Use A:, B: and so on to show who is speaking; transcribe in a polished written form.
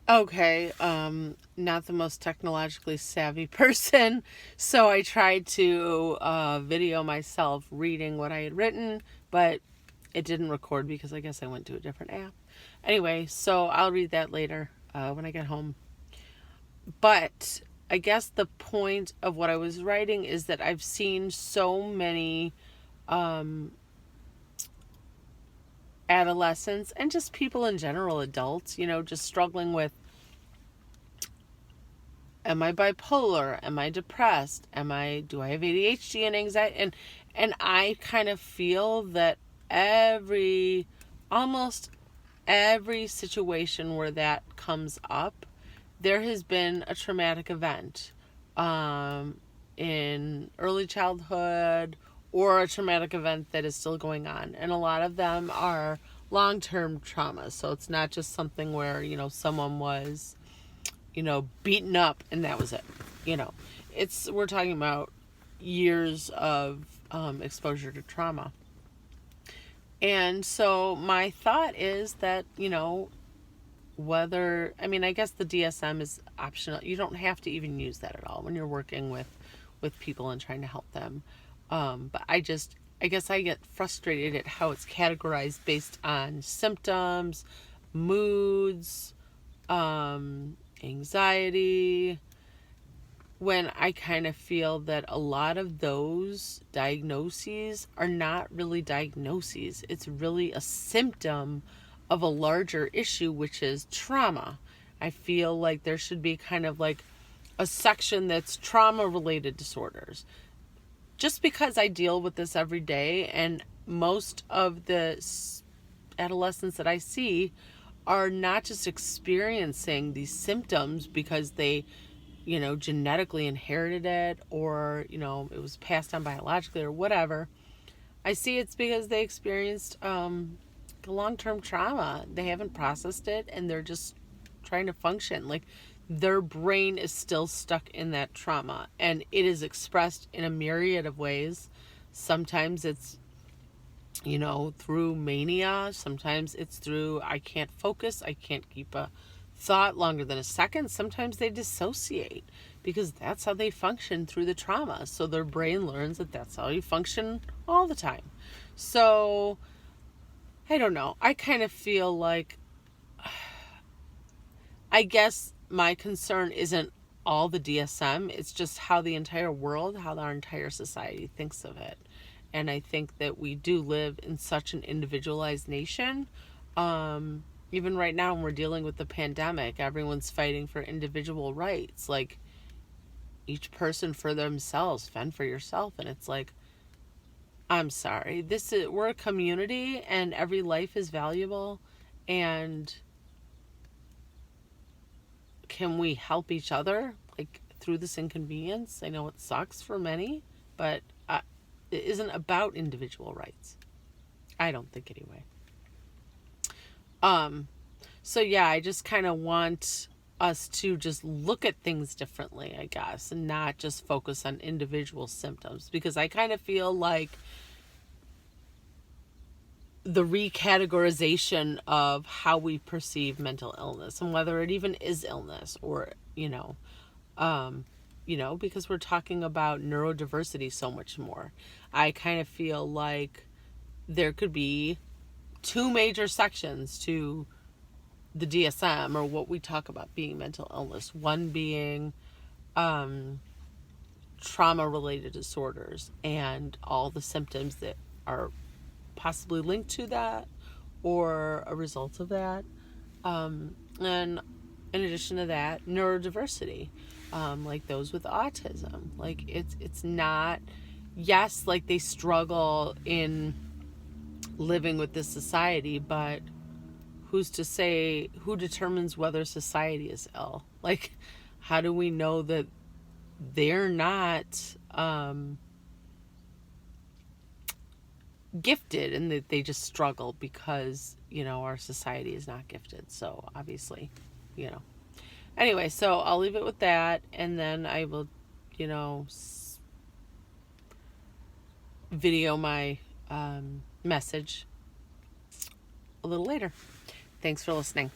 A: Okay, not the most technologically savvy person, so I tried to video myself reading what I had written, but it didn't record because I guess I went to a different app. Anyway, so I'll read that later when I get home. But I guess the point of what I was writing is that I've seen so many adolescents and just people in general, adults, just struggling with, am I bipolar? Am I depressed? Do I have ADHD and anxiety? And I kind of feel that every almost every situation where that comes up, there has been a traumatic event in early childhood or a traumatic event that is still going on. And a lot of them are long-term traumas. So it's not just something where, someone was, beaten up and that was it. We're talking about years of exposure to trauma. And so my thought is that, I guess the DSM is optional. You don't have to even use that at all when you're working with people and trying to help them. But I guess I get frustrated at how it's categorized based on symptoms, moods, anxiety, when I kind of feel that a lot of those diagnoses are not really diagnoses. It's really a symptom of a larger issue, which is trauma. I feel like there should be kind of like a section that's trauma related disorders. Just because I deal with this every day, and most of the adolescents that I see are not just experiencing these symptoms because they genetically inherited it, or, it was passed on biologically or whatever. I see it's because they experienced long-term trauma. They haven't processed it and they're just trying to function. Like their brain is still stuck in that trauma and it is expressed in a myriad of ways. Sometimes it's, through mania. Sometimes it's through, I can't focus. I can't keep a thought longer than a second. Sometimes they dissociate because that's how they function through the trauma. So their brain learns that that's how you function all the time. So I don't know. I kind of feel like, I guess my concern isn't all the DSM. It's just how the entire world, how our entire society thinks of it. And I think that we do live in such an individualized nation. Even right now when we're dealing with the pandemic, everyone's fighting for individual rights. Like each person for themselves, fend for yourself. And it's like, I'm sorry. We're a community and every life is valuable. And can we help each other like through this inconvenience? I know it sucks for many, but it isn't about individual rights. I don't think anyway. So yeah, I just kind of want us to just look at things differently, I guess, and not just focus on individual symptoms, because I kind of feel like the recategorization of how we perceive mental illness and whether it even is illness or, because we're talking about neurodiversity so much more. I kind of feel like there could be two major sections to the DSM, or what we talk about being mental illness. One being trauma related disorders and all the symptoms that are possibly linked to that or a result of that. And in addition to that, neurodiversity, like those with autism. Like it's not, yes, like they struggle in living with this society, but who's to say, who determines whether society is ill? Like, how do we know that they're not gifted and that they just struggle because, our society is not gifted? So obviously, Anyway, so I'll leave it with that, and then I will, video my message a little later. Thanks for listening.